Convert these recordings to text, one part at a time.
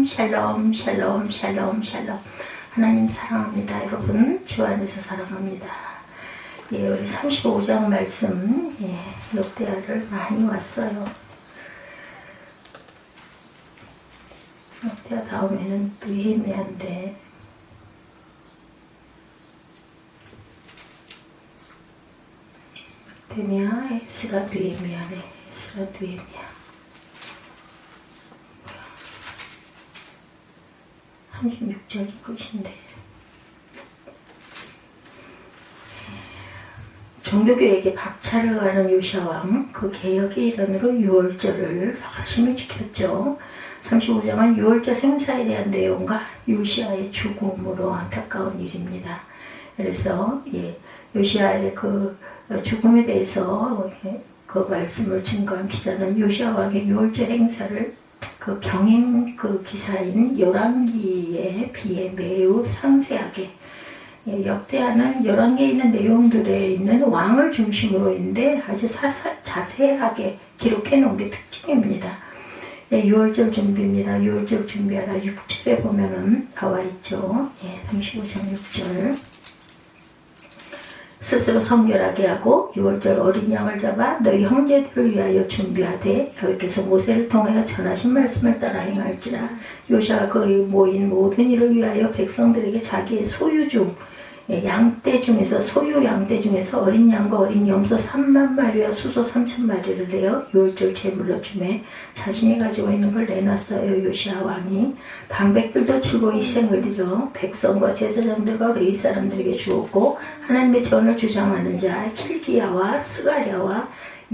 샬롬 샬롬 샬롬 샬롬 샬롬. 하나님 사랑합니다. 여러분 주 안에서 사랑합니다. 예, 우리 35장 말씀, 역대하를 많이 왔어요. 역대하 다음에는 느헤미야인데 느헤미야, 에스라, 느헤미야네. 에스라, 느헤미야. 36절이 끝인데 종교교회에게 박차를 가는 요시아왕, 그 개혁의 일환으로 6월절을 열심히 지켰죠. 35장은 6월절 행사에 대한 내용과 요시아의 죽음으로 안타까운 일입니다. 그래서 요시아의 그 죽음에 대해서 그 말씀을 증거한 기자는 요시아 왕의 6월절 행사를 그 병행 그 기사인 열왕기에 비해 매우 상세하게, 역대하는 열왕기에 있는 내용들에 있는 왕을 중심으로인데 아주 자세하게 기록해 놓은 게 특징입니다. 6월절 준비입니다. 6월절 준비하라. 6절에 보면은 나와 있죠. 35장 6절. 스스로 성결하게 하고 6월절 어린 양을 잡아 너희 형제들을 위하여 준비하되 여호와께서 모세를 통하여 전하신 말씀을 따라 행할지라. 요시아가 그의 모인 모든 일을 위하여 백성들에게 자기의 소유 중 양떼 중에서 소유 양떼 중에서 어린 양과 어린 염소 3만 마리와 수소 3천 마리를 내어 6월절 제물로 주매 자신이 가지고 있는 걸 내놨어요. 요시아 왕이 방백들도 즐거이 희생을 드려 백성과 제사장들과 레위 사람들에게 주었고 하나님의 전을 주장하는 자 힐기야와 스가랴와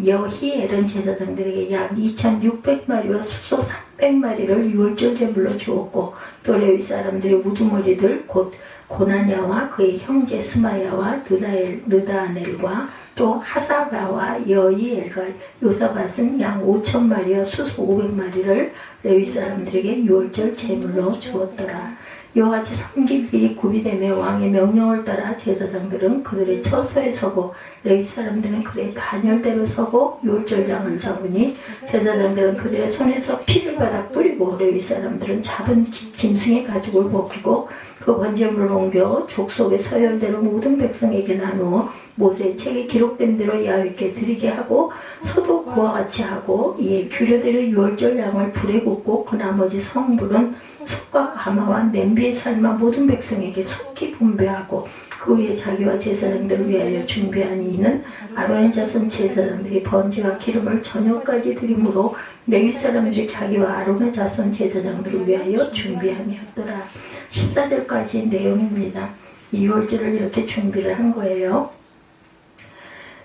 여히엘은 제사장들에게 약 2,600마리와 수소 300마리를 6월절 제물로 주었고 또 레위 사람들의 우두머리들 곧 고나냐와 그의 형제 스마야와 느다넬과 또 하사바와 여이엘과 요사밧은 양 5,000마리와 수소 500마리를 레위 사람들에게 6월절 제물로 주었더라. 이와 같이 섬기들이 구비되며 왕의 명령을 따라 제사장들은 그들의 처소에 서고 레위 사람들은 그들의 반열대로 서고 6월절 양을 잡으니 제사장들은 그들의 손에서 피를 받아 뿌리고 레위 사람들은 잡은 짐승의 가죽을 벗기고 그 번제물을 옮겨 족속의 서열대로 모든 백성에게 나누어 모세의 책에 기록된 대로 야훼께 드리게 하고 소도 그와 같이 하고 이에 규례대로 6월절 양을 불에 굽고 그 나머지 성불은 솥과 가마와 냄비에 삶아 모든 백성에게 속히 분배하고 그 위에 자기와 제사장들을 위하여 준비한 이는 아론의 자손 제사장들이 번제와 기름을 저녁까지 드림으로 레위 사람들이 자기와 아론의 자손 제사장들을 위하여 준비함이었더라. 14절까지 내용입니다. 2월절을 이렇게 준비를 한 거예요.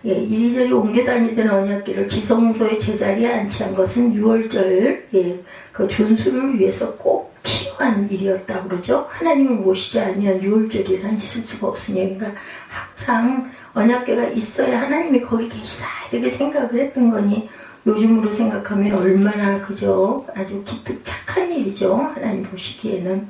이리저리 옮겨 다니던 언약궤를 지성소의 제자리에 안치한 것은 6월절 그 준수를 위해서 꼭 필요한 일이었다고 그러죠. 하나님을 모시지 아니한 6월절이란 있을 수가 없으니 그러니까 항상 언약궤가 있어야 하나님이 거기 계시다 이렇게 생각을 했던 거니 요즘으로 생각하면 얼마나 그죠 아주 기특 착한 일이죠. 하나님 보시기에는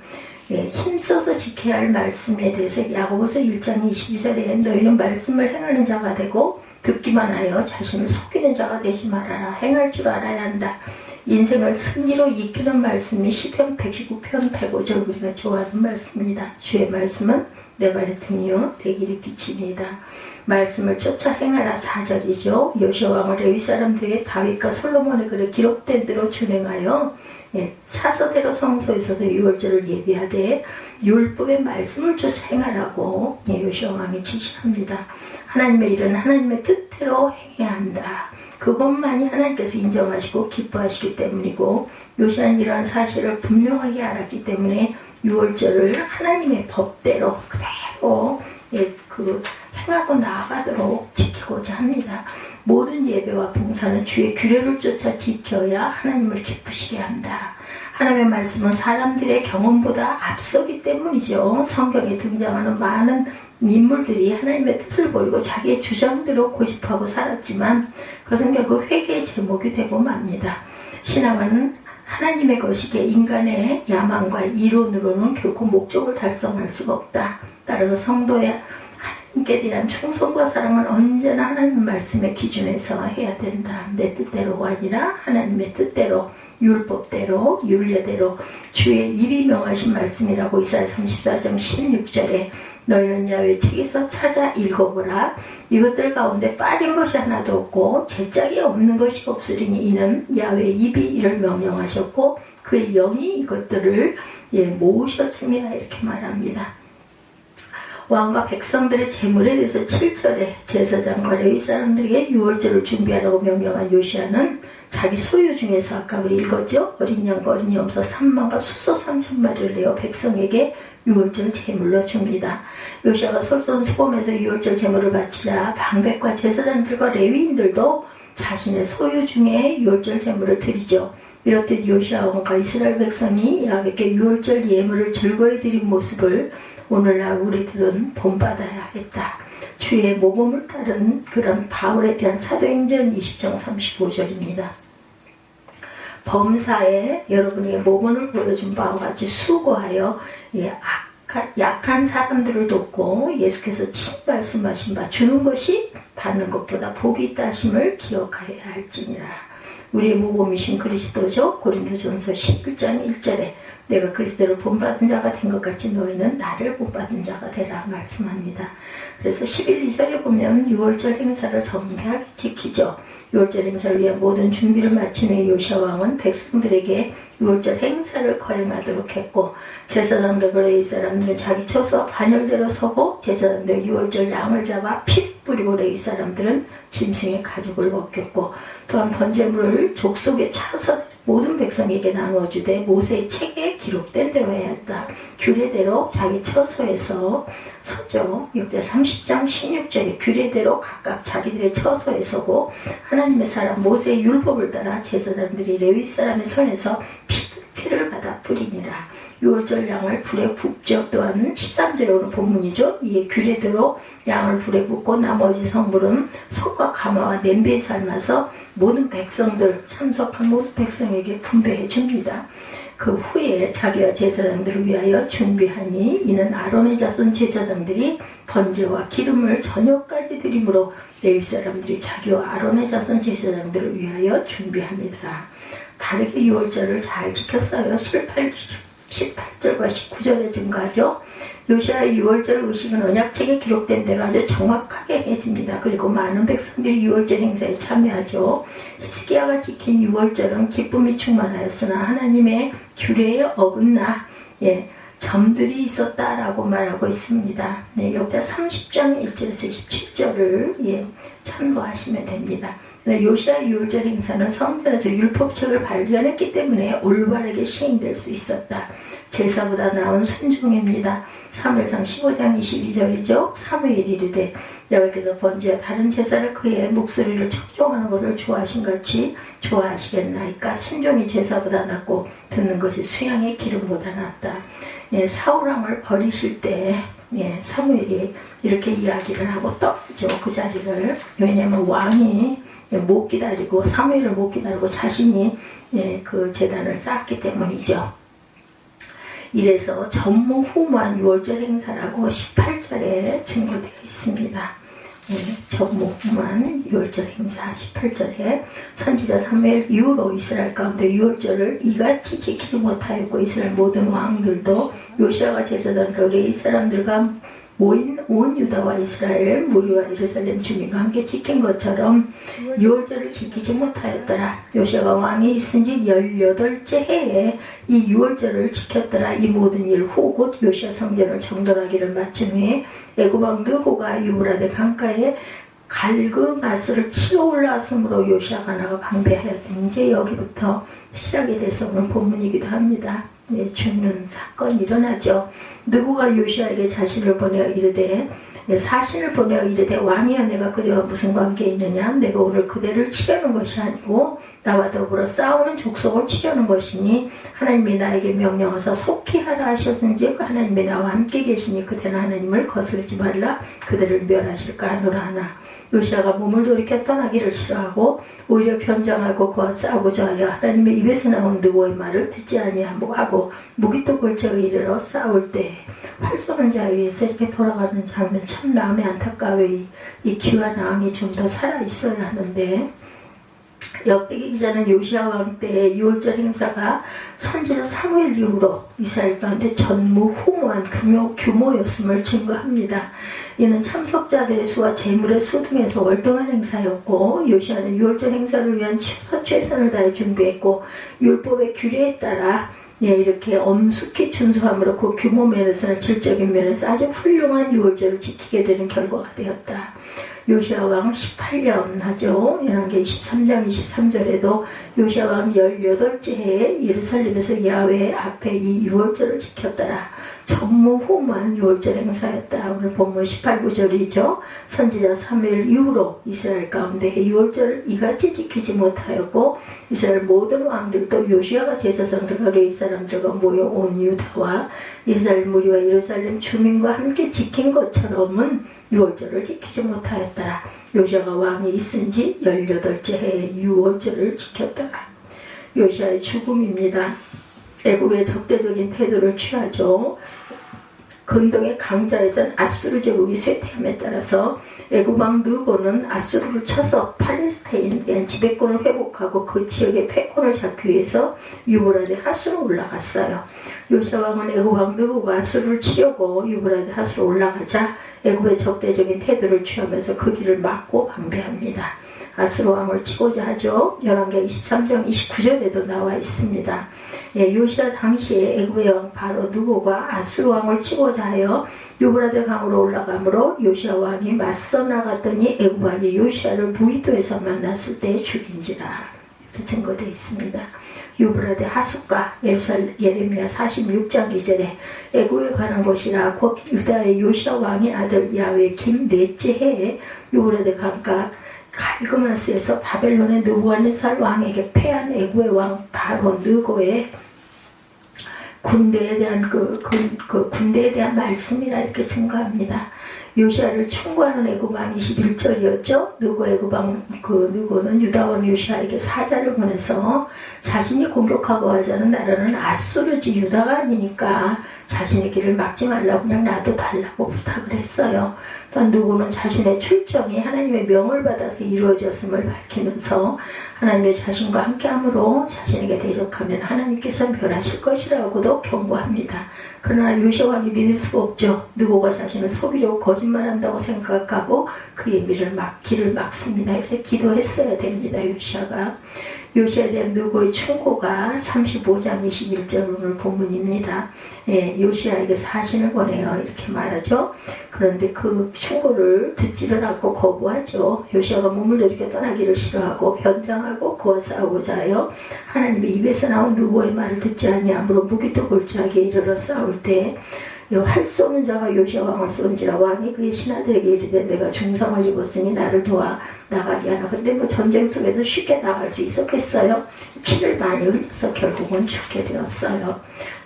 힘써서 지켜야 할 말씀에 대해서 야고보서 1장 22절에 너희는 말씀을 행하는 자가 되고 듣기만 하여 자신을 속이는 자가 되지 말아라. 행할 줄 알아야 한다. 인생을 승리로 이끄는 말씀이 시편 119편 105절 우리가 좋아하는 말씀입니다. 주의 말씀은 내 발의 등이요 내 길의 빛입니다. 말씀을 쫓아 행하라 4절이죠. 요시아 왕은 레위 사람들에게 다윗과 솔로몬의 글에 기록된 대로 준행하여 차서대로 성소에서도 6월절을 예비하되 율법의 말씀을 쫓아 행하라고 요시아 왕이 지시합니다. 하나님의 일은 하나님의 뜻대로 행해야 한다. 그것만이 하나님께서 인정하시고 기뻐하시기 때문이고 요시아는 이러한 사실을 분명하게 알았기 때문에 6월절을 하나님의 법대로 그대로 행하고 나아가도록 지키고자 합니다. 모든 예배와 봉사는 주의 규례를 쫓아 지켜야 하나님을 기쁘시게 한다. 하나님의 말씀은 사람들의 경험보다 앞서기 때문이죠. 성경에 등장하는 많은 인물들이 하나님의 뜻을 버리고 자기의 주장대로 고집하고 살았지만 그것은 결국 회개의 제목이 되고 맙니다. 신앙은 하나님의 것이기에 인간의 야망과 이론으로는 결코 목적을 달성할 수가 없다. 따라서 성도의 하나님께 대한 충성과 사랑은 언제나 하나님 말씀의 기준에서 해야 된다. 내 뜻대로가 아니라 하나님의 뜻대로 율법대로 율례대로 주의 입이 명하신 말씀이라고 이사야 34장 16절에 너희는 야훼 책에서 찾아 읽어보라. 이것들 가운데 빠진 것이 하나도 없고 제짝이 없는 것이 없으리니 이는 야훼 입이 이를 명령하셨고 그의 영이 이것들을 모으셨습니다. 이렇게 말합니다. 왕과 백성들의 재물에 대해서 7절에 제사장과 레위 사람들에게 유월절을 준비하라고 명령한 요시아는 자기 소유 중에서 아까 우리 읽었죠? 어린 양과 어린 염소 3만과 수소 3,000마리를 내어 백성에게 유월절 제물로 줍니다. 요시아가 솔선수범해서 유월절 제물을 바치자 방백과 제사장들과 레위인들도 자신의 소유 중에 유월절 제물을 드리죠. 이렇듯 요시아 왕과 이스라엘 백성이 야훼께 유월절 예물을 즐거이 드린 모습을 오늘날 우리들은 본받아야 하겠다. 주의 모범을 따른 그런 바울에 대한 사도행전 20장 35절입니다. 범사에 여러분에게 모범을 보여준 바와 같이 수고하여 약한 사람들을 돕고 예수께서 친 말씀하신 바 주는 것이 받는 것보다 복이 있다 하심을 기억하여야 할지니라. 우리의 모범이신 그리스도죠. 고린도전서 11장 1절에 내가 그리스도를 본받은 자가 된 것 같이 너희는 나를 본받은 자가 되라 말씀합니다. 그래서 11, 2절에 보면 유월절 행사를 성대하게 지키죠. 유월절 행사를 위한 모든 준비를 마친 후에 요시아 왕은 백성들에게 유월절 행사를 거행하도록 했고 제사장들과 레위 사람들은 자기 처소와 반열대로 서고 제사장들 유월절 양을 잡아 피 뿌리고 레위 사람들은 짐승의 가죽을 벗겼고 또한 번제물을 족속에 차서 모든 백성에게 나누어주되 모세의 책에 기록된 대로 해야 했다. 규례대로 자기 처소에서 서죠. 6대 30장 16절에 규례대로 각각 자기들의 처소에 서고 하나님의 사람 모세의 율법을 따라 제사장들이 레위 사람의 손에서 피를 받아 뿌리니라. 유월절 양을 불에 굽죠. 또한 13절에 오는 본문이죠. 이에 규례대로 양을 불에 굽고 나머지 성물은 솥과 가마와 냄비에 삶아서 모든 백성들 참석한 모든 백성에게 분배해 줍니다. 그 후에 자기와 제사장들을 위하여 준비하니 이는 아론의 자손 제사장들이 번제와 기름을 저녁까지 드림으로 레위 사람들이 자기와 아론의 자손 제사장들을 위하여 준비합니다. 바르게 유월절을 잘 지켰어요. 18절과 19절에 증가하죠. 요시아의 유월절 의식은 언약책에 기록된 대로 아주 정확하게 해집니다. 그리고 많은 백성들이 유월절 행사에 참여하죠. 히스기야가 지킨 유월절은 기쁨이 충만하였으나 하나님의 규례에 어긋나 점들이 있었다라고 말하고 있습니다. 옆에 30장 1절에서 17절을 참고하시면 됩니다. 요시아 유월절 행사는 성전에서 율법책을 발견했기 때문에 올바르게 시행될 수 있었다. 제사보다 나은 순종입니다. 사무엘상 15장 22절이죠. 사무엘이 이르되 여호와께서 번제와 다른 제사를 그의 목소리를 청종하는 것을 좋아하신 같이 좋아하시겠나이까. 순종이 제사보다 낫고 듣는 것이 수양의 기름보다 낫다. 사울왕을 버리실 때 사무엘이 이렇게 이야기를 하고 떠죠. 그 자리를. 왜냐하면 왕이 못 기다리고 사무엘을 못 기다리고 자신이 그 제단을 쌓았기 때문이죠. 이래서 전무후무한 유월절 행사라고 18절에 증거되어 있습니다. 전무후무한 유월절 행사 18절에 선지자 사무엘 이후로 이스라엘 가운데 유월절을 이같이 지키지 못하였고 이스라엘 모든 왕들도 요시아와 제사장과 레위 사람들과 모인 온 유다와 이스라엘 무리와 예루살렘 주민과 함께 지킨 것처럼 유월절을 지키지 못하였더라. 요시아가 왕이 있은 지 18째 해에 이 유월절을 지켰더라. 이 모든 일 후 곧 요시아 성전을 정돈하기를 마친 후에 애굽왕 느고가 유브라데 강가에 갈그마스를 치러 올라왔으므로 요시아가 나가 방배하였더니 이제 여기부터 시작이 돼서 오늘 본문이기도 합니다. 죽는 사건이 일어나죠. 느고가 요시아에게 자신을 보내어 이르되 사신을 보내어 이르되 왕이여 내가 그대와 무슨 관계 있느냐. 내가 오늘 그대를 치려는 것이 아니고 나와 더불어 싸우는 족속을 치려는 것이니 하나님이 나에게 명령하사 속히 하라 하셨은지 하나님이 나와 함께 계시니 그대는 하나님을 거스르지 말라. 그대를 멸하실까 하노라 하나. 요시아가 몸을 돌이켜 떠나기를 싫어하고 오히려 변장하고 그와 싸우고자 하여 하나님의 입에서 나온 느고의 말을 듣지 아니하고 무기토 골짜기에 이르러 싸울 때 활 쏘는 자에 의해서 이렇게 돌아가는 장면 참 마음에 안타까워요. 이 귀와 마음이 좀 더 살아있어야 하는데 역대기 기자는 요시야 왕 때 유월절 행사가 선지자 사무엘 이후로 이스라엘 가운데 전무후무한 규모였음을 증거합니다. 이는 참석자들의 수와 재물의 수 등에서 월등한 행사였고, 요시야는 유월절 행사를 위한 최선을 다해 준비했고, 율법의 규례에 따라 이렇게 엄숙히 준수함으로 그 규모 면에서는 질적인 면에서 아주 훌륭한 유월절을 지키게 되는 결과가 되었다. 요시야 왕 18년 하죠. 열왕기 23장 23절에도 요시야 왕 18째 해에 예루살렘에서 야훼 앞에 이 유월절을 지켰더라. 전무후무한 유월절 행사였다. 오늘 본문 18, 9절이죠. 선지자 사무엘 이후로 이스라엘 가운데 유월절을 이같이 지키지 못하였고, 이스라엘 모든 왕들도 요시야가 제사장들과 레위 사람들과 모여온 유다와 이스라엘 무리와 예루살렘 주민과 함께 지킨 것처럼은 유월절을 지키지 못하였더라. 요시야가 왕이 있은 지 18째 해에 유월절을 지켰더라. 요시야의 죽음입니다. 애굽의 적대적인 태도를 취하죠. 근동의 강자이던 아수르 제국이 쇠퇴함에 따라서 애굽 왕 느고는 아수르를 쳐서 팔레스타인에 대한 지배권을 회복하고 그 지역의 패권을 잡기 위해서 유브라데 하수로 올라갔어요. 요시야 왕은 애굽 왕 느고가 아수르를 치려고 유브라데 하수로 올라가자 애굽의 적대적인 태도를 취하면서 그 길을 막고 방배합니다. 아수르 왕을 치고자 하죠. 열왕기 23장 29절에도 나와 있습니다. 요시야 당시에 애굽의 왕 바로 느고가 아수르 왕을 치고자 하여 유브라데 강으로 올라가므로 요시야 왕이 맞서 나갔더니 애굽 왕이 요시야를 무기도에서 만났을 때 죽인지라. 이렇게 증거되어 있습니다. 유브라데 하숫가 예레미야 46장 2절에 애굽에 관한 것이라 곧 유다의 요시야 왕의 아들 야훼김 넷째 해에 유브라데 강가 갈그마스에서 바벨론의 느부갓네살 왕에게 패한 애굽의 왕 바로 느고의 군대에 대한 군대에 대한 말씀이라 이렇게 증거합니다. 요시야를 충고하는 애굽 왕 21절이었죠. 느고 애굽 왕 느고는 유다 왕 요시야에게 사자를 보내서 자신이 공격하고 하자는 나라는 아수르지 유다가 아니니까 자신의 길을 막지 말라고 그냥 놔둬 달라고 부탁을 했어요. 또한 느고는 자신의 출정이 하나님의 명을 받아서 이루어졌음을 밝히면서 하나님의 자신과 함께함으로 자신에게 대적하면 하나님께서 멸하실 것이라고도 경고합니다. 그러나 요시야 왕이 믿을 수가 없죠. 느고가 자신을 속이려고 거짓말한다고 생각하고 그의 길을 막습니다. 그래서 기도했어야 됩니다. 요시야가. 요시야에 대한 느고의 충고가 35장 21절 오늘 본문입니다. 요시야에게 사신을 보내요. 이렇게 말하죠. 그런데 그 충고를 듣지를 않고 거부하죠. 요시야가 몸을 들이켜 떠나기를 싫어하고 변장하고 그와 싸우고자 하여 하나님의 입에서 나온 느고의 말을 듣지 아니하므로 무기도 골짜기에 이르러 싸울 때 활 쏘는 자가 요시야 왕을 쏜지라. 왕이 그의 신하들에게 이르되 내가 중성을 입었으니 나를 도와 나가게 하라. 근데 전쟁 속에서 쉽게 나갈 수 있었겠어요? 피를 많이 흘려서 결국은 죽게 되었어요.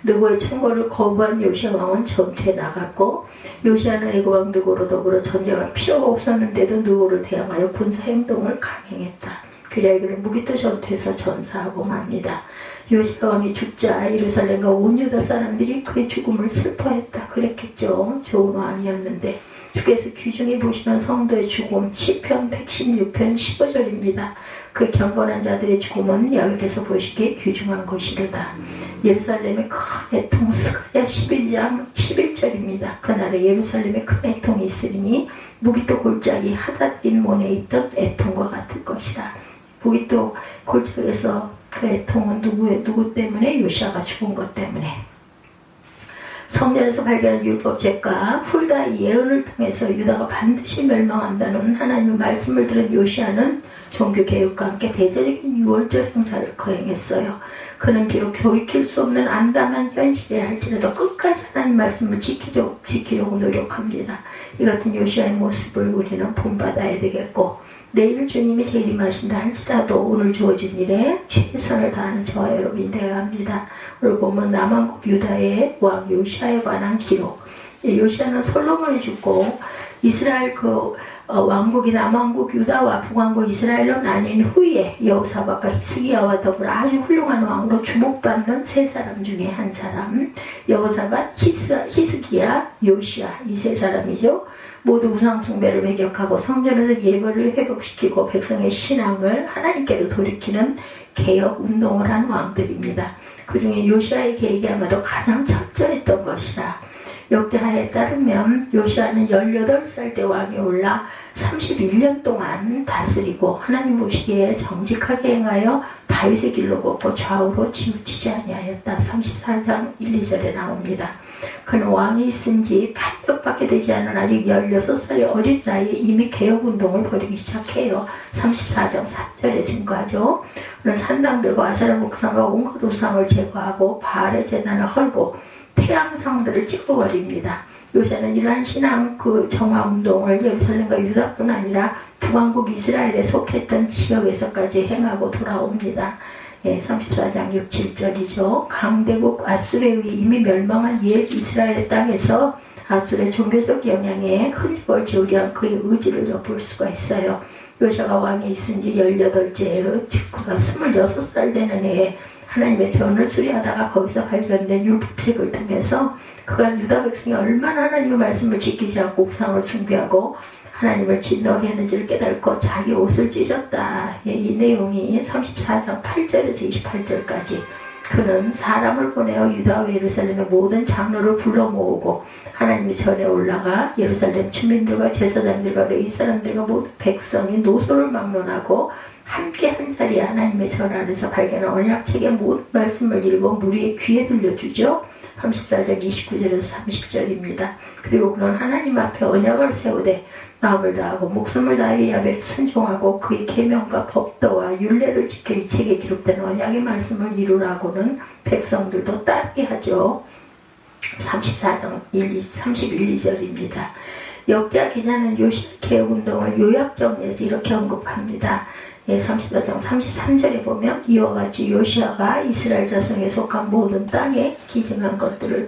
느고의 충고를 거부한 요시야 왕은 전투에 나갔고, 요시야는 애굽 왕 느고로 더불어 전쟁할 필요가 없었는데도 느고를 대항하여 군사 행동을 강행했다. 그리하여 그를 무기토 전투에서 전사하고 맙니다. 요시야 왕이 죽자 예루살렘과 온 유다 사람들이 그의 죽음을 슬퍼했다. 그랬겠죠. 좋은 왕이었는데. 주께서 귀중히 보시는 성도의 죽음 시편 116편 15절입니다. 그 경건한 자들의 죽음은 여호와께서 보시기에 귀중한 것이로다. 예루살렘의 큰 애통 스가랴 11장 11절입니다. 그날에 예루살렘에 큰 애통이 있으리니 무기토 골짜기 하닷림몬에 있던 애통과 같을 것이라. 무기토 골짜기에서 그 애통은 누구 때문에? 요시야가 죽은 것 때문에. 성전에서 발견한 율법책과 훌다 예언을 통해서 유다가 반드시 멸망한다는 하나님의 말씀을 들은 요시야는 종교개혁과 함께 대대적인 유월절 행사를 거행했어요. 그는 비록 돌이킬 수 없는 암담한 현실에 할지라도 끝까지 하나님 말씀을 지키려고 노력합니다. 이 같은 요시야의 모습을 우리는 본받아야 되겠고, 내일 주님이 재림하신다 할지라도 오늘 주어진 일에 최선을 다하는 저와 여러분이 되어야 합니다. 오늘 보면 남왕국 유다의 왕 요시야에 관한 기록. 요시야는 솔로몬이 죽고 이스라엘 왕국이 남왕국 유다와 북왕국 이스라엘로 나뉜 후에 여호사밧과 히스기야와 더불어 아주 훌륭한 왕으로 주목받는 세 사람 중에 한 사람, 여호사밧, 히스기야, 요시야, 이 세 사람이죠. 모두 우상 숭배를 배격하고 성전에서 예배를 회복시키고 백성의 신앙을 하나님께로 돌이키는 개혁 운동을 한 왕들입니다. 그 중에 요시야의 계획이 아마도 가장 철저했던 것이라. 역대하에 따르면 요시야는 18살 때 왕이 올라 31년 동안 다스리고 하나님 보시기에 정직하게 행하여 다윗의 길로 걷고 좌우로 치우치지 아니하였다. 34장 1, 2절에 나옵니다. 그는 왕이 있은 지 8년밖에 되지 않은 아직 16살의 어린 나이에 이미 개혁운동을 벌이기 시작해요. 34장 4절에 증거하죠. 그는 산당들과 아세라 목상과 온갖 우상을 제거하고 바알의 제단을 헐고 태양상들을 찍어버립니다. 요새는 이러한 신앙 정화운동을 예루살렘과 유다뿐 아니라 북왕국 이스라엘에 속했던 지역에서까지 행하고 돌아옵니다. 34장 6, 7절이죠. 강대국 아수르에 의해 이미 멸망한 옛 이스라엘의 땅에서 아수르의 종교적 영향에 흔적을 지으려 그의 의지를 엿볼 수가 있어요. 요시야가 왕에 있은 지 18째, 즉 그가 26살 되는 해에 하나님의 전을 수리하다가 거기서 발견된 율법책을 통해서 그간 유다 백성이 얼마나 하나님의 말씀을 지키지 않고 우상을 숭배하고 하나님을 진노하게 했는지를 깨닫고 자기 옷을 찢었다. 이 내용이 34장 8절에서 28절까지. 그는 사람을 보내어 유다와 예루살렘의 모든 장로를 불러 모으고 하나님의 전에 올라가 예루살렘 주민들과 제사장들과 레위 사람들과 모든 백성이 노소를 막론하고 함께 한 자리에 하나님의 전 안에서 발견한 언약책의 모든 말씀을 읽어 무리의 귀에 들려주죠. 34장 29절에서 30절입니다. 그리고 그는 하나님 앞에 언약을 세우되 마음을 다하고 목숨을 다해 야훼를 순종하고 그의 계명과 법도와 율례를 지켜 이 책에 기록된 언약의 말씀을 이루라고는 백성들도 따르게 하죠. 34장 31, 2절입니다. 역대하 기자는 요시야 개혁운동을 요약 정리해서 이렇게 언급합니다. 34장 33절에 보면 이와 같이 요시야가 이스라엘 자손에 속한 모든 땅에 가증한 것들을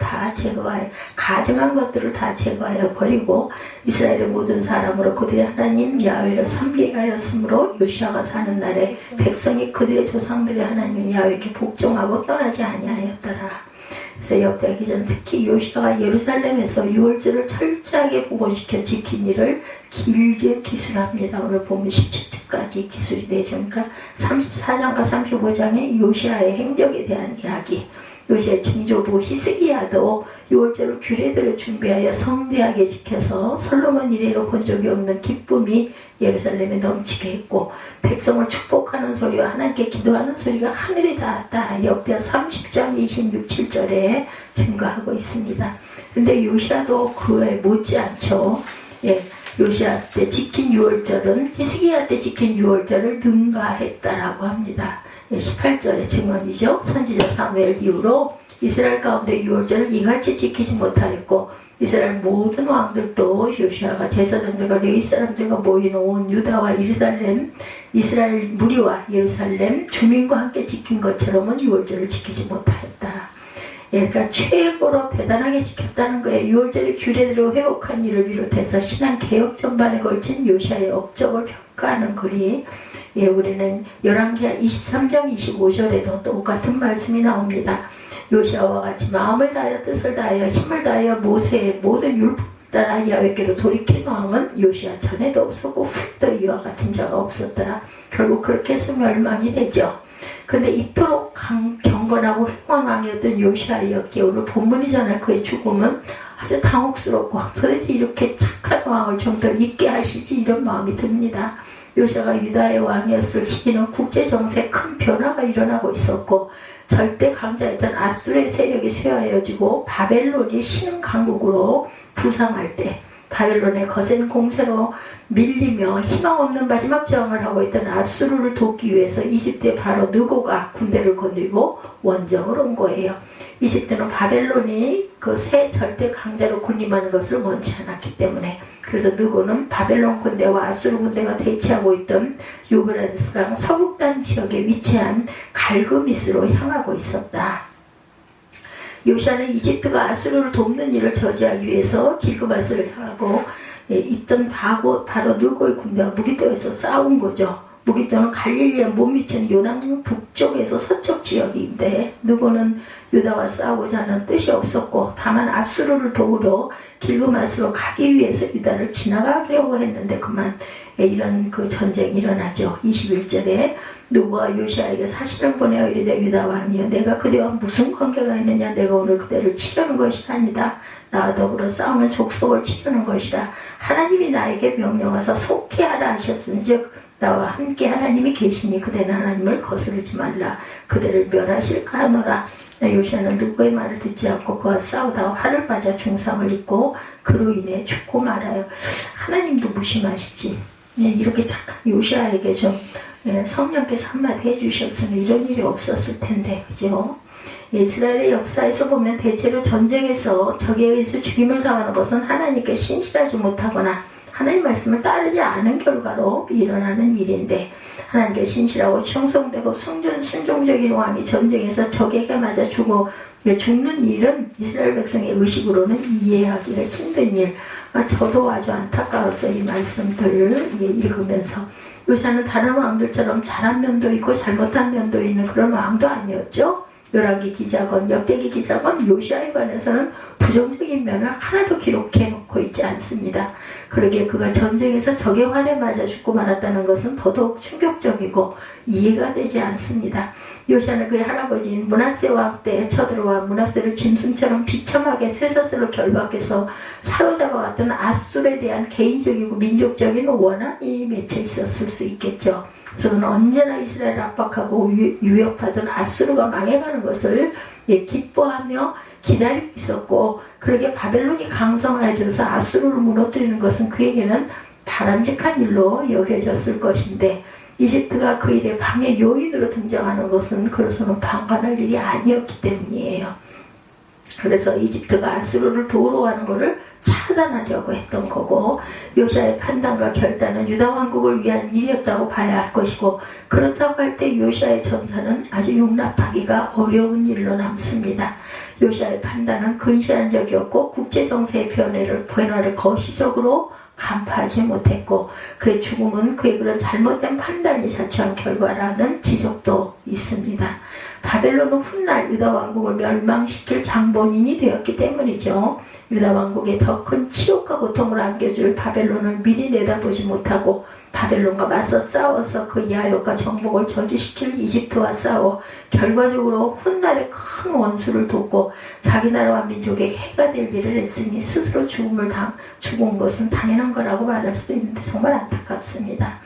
다 제거하여 버리고 이스라엘의 모든 사람으로 그들의 하나님 야훼를 섬기게 하였으므로 요시야가 사는 날에 백성이 그들의 조상들의 하나님 야훼께 복종하고 떠나지 아니하였더라. 그래서 역대하 기자는 특히 요시야가 예루살렘에서 유월절을 철저하게 복원시켜 지킨 일을 길게 기술합니다. 오늘 보면 17절까지 기술이 되죠. 그러니까 34장과 35장의 요시야의 행적에 대한 이야기. 요시야 증조부 히스기야도 유월절을 규례대로 준비하여 성대하게 지켜서 솔로몬 이래로 본 적이 없는 기쁨이 예루살렘에 넘치게 했고 백성을 축복하는 소리와 하나님께 기도하는 소리가 하늘에 닿았다. 역대하 30장 26, 7절에 증거하고 있습니다. 근데 요시야도 그에 못지않죠. 요시야 때 지킨 유월절은 히스기야 때 지킨 유월절을 능가했다라고 합니다. 18절의 증언이죠. 선지자 사무엘 이후로 이스라엘 가운데 유월절을 이같이 지키지 못하였고 이스라엘 모든 왕들도 요시야가 제사장들과 레위 사람들과 모인 온 유다와 이스라엘 무리와 예루살렘 주민과 함께 지킨 것처럼은 유월절을 지키지 못하였다. 그러니까 최고로 대단하게 지켰다는 거예요. 유월절의 규례대로 회복한 일을 비롯해서 신앙 개혁 전반에 걸친 요시야의 업적을 평가하는 글이 우리는 열왕기하 23장 25절에도 똑같은 말씀이 나옵니다. 요시야와 같이 마음을 다하여 뜻을 다하여 힘을 다하여 모세의 모든 율법을 따라 야훼께로 돌이킨 왕은 요시야 전에도 없었고 후에도 이와 같은 자가 없었더라. 결국 그렇게 해서 멸망이 되죠. 그런데 이토록 경건하고 훌륭한 왕이었던 요시야였기에 오늘 본문이 전할 그의 죽음은 아주 당혹스럽고 도대체 이렇게 착한 왕을 좀 더 있게 하시지 이런 마음이 듭니다. 요시야가 유다의 왕이었을 시기는 국제정세에 큰 변화가 일어나고 있었고 절대 강자였던 아수르의 세력이 쇠하여지고 바벨론이 신강국으로 부상할 때 바벨론의 거센 공세로 밀리며 희망 없는 마지막 저항을 하고 있던 아수르를 돕기 위해서 이집트의 바로 느고가 군대를 건들고 원정을 온 거예요. 이집트는 바벨론이 그 새 절대 강자로 군림하는 것을 원치 않았기 때문에 그래서 느고는 바벨론 군대와 아수르 군대가 대치하고 있던 유브라데스강 서북단 지역에 위치한 갈그미스로 향하고 있었다. 요시야는 이집트가 아수르를 돕는 일을 저지하기 위해서 길그마스를 향하고 있던 바로 누고의 군대와 무기토에서 싸운 거죠. 무기토는 갈릴리에 못 미치는 요단 북쪽에서 서쪽 지역인데 누고는 유다와 싸우고자 하는 뜻이 없었고 다만 아수르를 도우러 길그맛으로 가기 위해서 유다를 지나가려고 했는데 그만 이런 그 전쟁이 일어나죠. 21절에 누구와 요시아에게 사신을 보내어 이르되 유다 왕이여 내가 그대와 무슨 관계가 있느냐 내가 오늘 그대를 치려는 것이 아니다. 나와 더불어 싸우는 족속을 치려는 것이다. 하나님이 나에게 명령하사 속히 하라 하셨은즉 나와 함께 하나님이 계시니 그대는 하나님을 거스르지 말라. 그대를 멸하실까 하노라. 요시아는 누구의 말을 듣지 않고 그와 싸우다가 화를 빠져 중상을 입고 그로 인해 죽고 말아요. 하나님도 무심하시지. 이렇게 착한 요시아에게 좀 성령께서 한마디 해주셨으면 이런 일이 없었을 텐데, 그죠? 이스라엘의 역사에서 보면 대체로 전쟁에서 적에 의해서 죽임을 당하는 것은 하나님께 신실하지 못하거나 하나님 말씀을 따르지 않은 결과로 일어나는 일인데 하나님께 신실하고 충성되고 순종적인 왕이 전쟁에서 적에게 맞아 죽는 일은 이스라엘 백성의 의식으로는 이해하기가 힘든 일. 저도 아주 안타까웠어요. 이 말씀들을 읽으면서. 요시아는 다른 왕들처럼 잘한 면도 있고 잘못한 면도 있는 그런 왕도 아니었죠. 열왕기 기자건 역대기 기자건 요시아에 관해서는 부정적인 면을 하나도 기록해 놓고 있지 않습니다. 그러기에 그가 전쟁에서 적의 활에 맞아 죽고 말았다는 것은 더더욱 충격적이고 이해가 되지 않습니다. 요시아는 그의 할아버지인 므낫세 왕 때에 쳐들어와 므낫세를 짐승처럼 비참하게 쇠사슬로 결박해서 사로잡아왔던 아수르에 대한 개인적이고 민족적인 원한이 맺혀 있었을 수 있겠죠. 저는 언제나 이스라엘을 압박하고 위협하던 아수르가 망해가는 것을 기뻐하며 기다리고 있었고 그러게 바벨론이 강성해져서 아수르를 무너뜨리는 것은 그에게는 바람직한 일로 여겨졌을 것인데 이집트가 그 일에 방해 요인으로 등장하는 것은 그로서는 방관할 일이 아니었기 때문이에요. 그래서 이집트가 아수르를 도우러 가는 것을 차단하려고 했던 거고 요시아의 판단과 결단은 유다 왕국을 위한 일이었다고 봐야 할 것이고 그렇다고 할 때 요시아의 전사는 아주 용납하기가 어려운 일로 남습니다. 요시아의 판단은 근시한 적이었고 국제정세의 변화를 거시적으로 간파하지 못했고 그의 죽음은 그의 그런 잘못된 판단이 자초한 결과라는 지적도 있습니다. 바벨론은 훗날 유다 왕국을 멸망시킬 장본인이 되었기 때문이죠. 유다 왕국에 더 큰 치욕과 고통을 안겨줄 바벨론을 미리 내다보지 못하고 바벨론과 맞서 싸워서 그 야욕과 정복을 저지시킬 이집트와 싸워 결과적으로 훗날에 큰 원수를 돕고 자기 나라와 민족에게 해가 될 일을 했으니 스스로 죽은 것은 당연한 거라고 말할 수도 있는데 정말 안타깝습니다.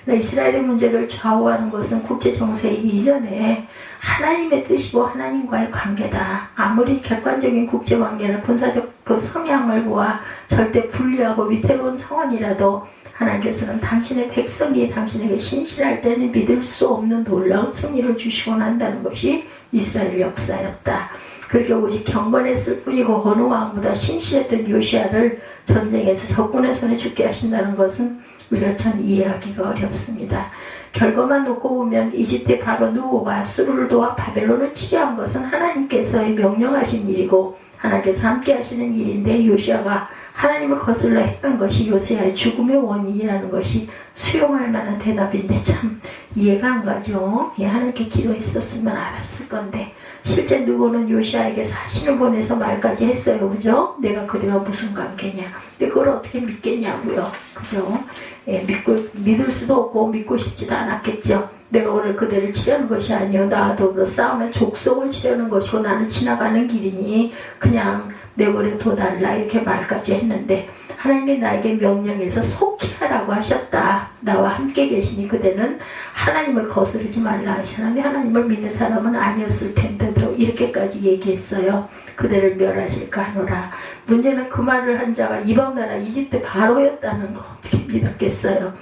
이스라엘의 문제를 좌우하는 것은 국제정세이기 이전에 하나님의 뜻이고 하나님과의 관계다. 아무리 객관적인 국제관계나 군사적 그 성향을 보아 절대 불리하고 위태로운 상황이라도 하나님께서는 당신의 백성이 당신에게 신실할 때는 믿을 수 없는 놀라운 승리를 주시곤 한다는 것이 이스라엘 역사였다. 그렇게 오직 경건했을 뿐이고 어느 왕보다 신실했던 요시아를 전쟁에서 적군의 손에 죽게 하신다는 것은 우리가 참 이해하기가 어렵습니다. 결과만 놓고 보면 이집트의 바로 누고가 아수르를 도와 바벨론을 치려한 것은 하나님께서 명령하신 일이고 하나님께서 함께 하시는 일인데 요시아가 하나님을 거슬러 행한 것이 요시아의 죽음의 원인이라는 것이 수용할 만한 대답인데 참 이해가 안 가죠. 하나님께 기도했었으면 알았을 건데 실제 누구는 요시아에게 사신을 보내서 말까지 했어요. 그죠? 내가 그대와 무슨 관계냐. 근데 그걸 어떻게 믿겠냐고요. 그죠? 믿을 수도 없고 믿고 싶지도 않았겠죠. 내가 오늘 그대를 치려는 것이 아니요 나와 더불어 싸우는 족속을 치려는 것이고 나는 지나가는 길이니 그냥 내버려 둬달라 이렇게 말까지 했는데 하나님이 나에게 명령해서 속히 하라고 하셨다. 나와 함께 계시니 그대는 하나님을 거스르지 말라. 이 사람이 하나님을 믿는 사람은 아니었을 텐데도 이렇게까지 얘기했어요. 그대를 멸하실까 하노라. 문제는 그 말을 한 자가 이방 나라 이집트 바로였다는 거 어떻게 믿었겠어요.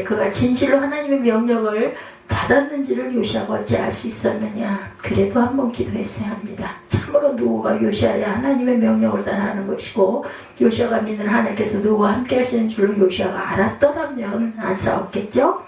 그가 진실로 하나님의 명령을 받았는지를 요시아가 어찌 알 수 있었느냐. 그래도 한번 기도했어야 합니다. 참으로 누구가 요시아야 하나님의 명령을 따라하는 것이고 요시아가 믿는 하나님께서 누구와 함께 하시는 줄로 요시아가 알았더라면 안 싸웠겠죠.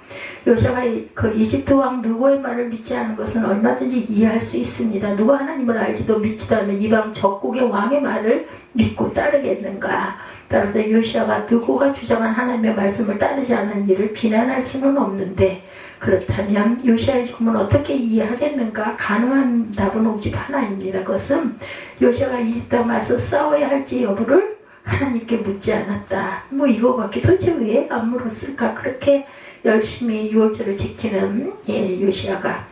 요시아가 그 이집트 왕 느고의 말을 믿지 않은 것은 얼마든지 이해할 수 있습니다. 누가 하나님을 알지도 믿지도 않는 이방 적국의 왕의 말을 믿고 따르겠는가. 따라서 요시아가 느고가 주장한 하나님의 말씀을 따르지 않은 일을 비난할 수는 없는데, 그렇다면 요시아의 죽음을 어떻게 이해하겠는가? 가능한 답은 오직 하나입니다. 그것은 요시아가 이집트와 맞서 싸워야 할지 여부를 하나님께 묻지 않았다. 뭐 이거밖에 도대체 왜 안 물었을까? 그렇게 열심히 유월절을 지키는 요시아가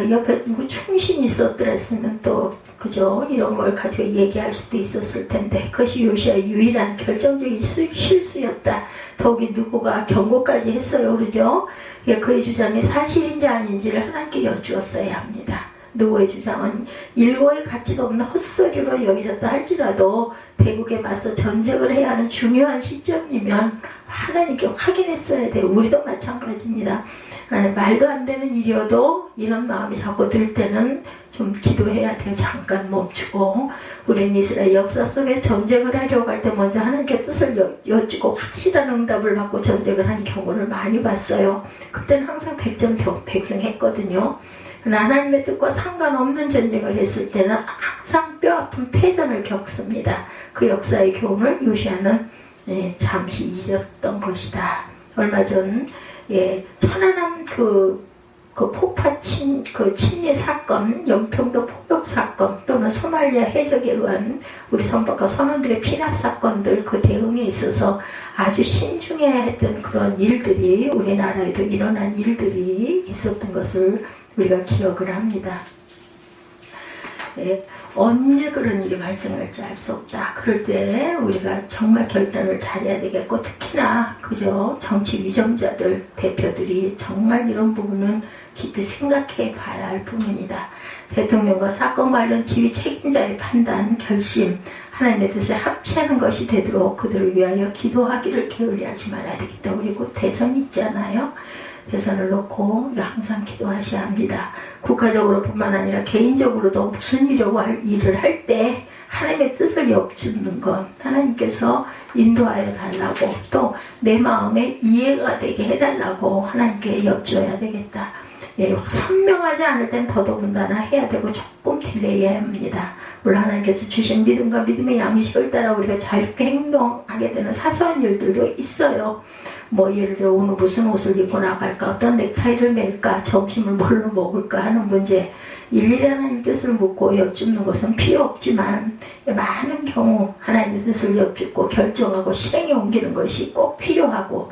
옆에 누구 충신이 있었더랬으면 또 그죠? 이런 걸 가지고 얘기할 수도 있었을 텐데, 그것이 요시아의 유일한 결정적인 실수였다. 더욱이 느고가 경고까지 했어요. 그러죠? 그의 주장이 사실인지 아닌지를 하나님께 여쭈었어야 합니다. 느고의 주장은 일고의 가치도 없는 헛소리로 여겨졌다 할지라도 대국에 맞서 전쟁을 해야 하는 중요한 시점이면 하나님께 확인했어야 돼요. 우리도 마찬가지입니다. 말도 안 되는 일이어도 이런 마음이 자꾸 들 때는 좀 기도해야 돼요. 잠깐 멈추고. 우리는 이스라엘 역사 속에 전쟁을 하려고 할 때 먼저 하나님께 뜻을 여쭈고 확실한 응답을 받고 전쟁을 한 경우를 많이 봤어요. 그때는 항상 백전백승했거든요. 하나님의 뜻과 상관없는 전쟁을 했을 때는 항상 뼈아픈 패전을 겪습니다. 그 역사의 교훈을 요시아는 잠시 잊었던 것이다. 얼마 전 천안함 그 폭파 침례 사건, 연평도 폭격 사건, 또는 소말리아 해적에 의한 우리 선박과 선원들의 피납 사건들, 그 대응에 있어서 아주 신중해야 했던 그런 일들이, 우리나라에도 일어난 일들이 있었던 것을 우리가 기억을 합니다. 언제 그런 일이 발생할지 알 수 없다. 그럴 때 우리가 정말 결단을 잘해야 되겠고, 특히나 그죠, 정치 위정자들, 대표들이 정말 이런 부분은 깊이 생각해 봐야 할 부분이다. 대통령과 사건 관련 지휘 책임자의 판단, 결심, 하나님의 뜻에 합치하는 것이 되도록 그들을 위하여 기도하기를 게을리하지 말아야 되겠다. 그리고 대선이 있잖아요. 대선을 놓고 항상 기도하셔야 합니다. 국가적으로 뿐만 아니라 개인적으로도 무슨 일을 할 때 하나님의 뜻을 엿주는 것, 하나님께서 인도하여 달라고, 또 내 마음에 이해가 되게 해달라고 하나님께 여쭈어야 되겠다. 선명하지 않을 땐 더더군다나 해야 되고 조금 딜레이해야 합니다. 물론 하나님께서 주신 믿음과 믿음의 양식을 따라 우리가 자유롭게 행동하게 되는 사소한 일들도 있어요. 뭐 예를 들어 오늘 무슨 옷을 입고 나갈까, 어떤 넥타이를 맬까, 점심을 뭘로 먹을까 하는 문제, 일일이 하나님 뜻을 묻고 여쭙는 것은 필요 없지만 많은 경우 하나님의 뜻을 여쭙고 결정하고 실행에 옮기는 것이 꼭 필요하고,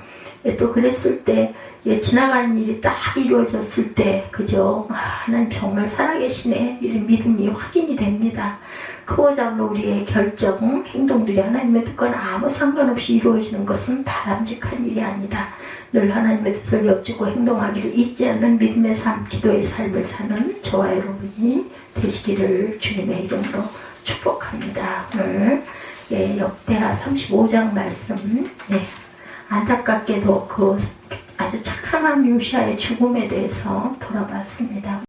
또 그랬을 때 지나간 일이 딱 이루어졌을 때 그죠, 하나님 정말 살아계시네, 이런 믿음이 확인이 됩니다. 크고 작은 우리의 결정, 행동들이 하나님의 뜻과는 아무 상관없이 이루어지는 것은 바람직한 일이 아니다. 늘 하나님의 뜻을 여쭙고 행동하기를 잊지 않는 믿음의 삶, 기도의 삶을 사는 저와 여러분이 되시기를 주님의 이름으로 축복합니다. 오늘 역대하 35장 말씀, 안타깝게도 그 아주 착한 요시아의 죽음에 대해서 돌아봤습니다.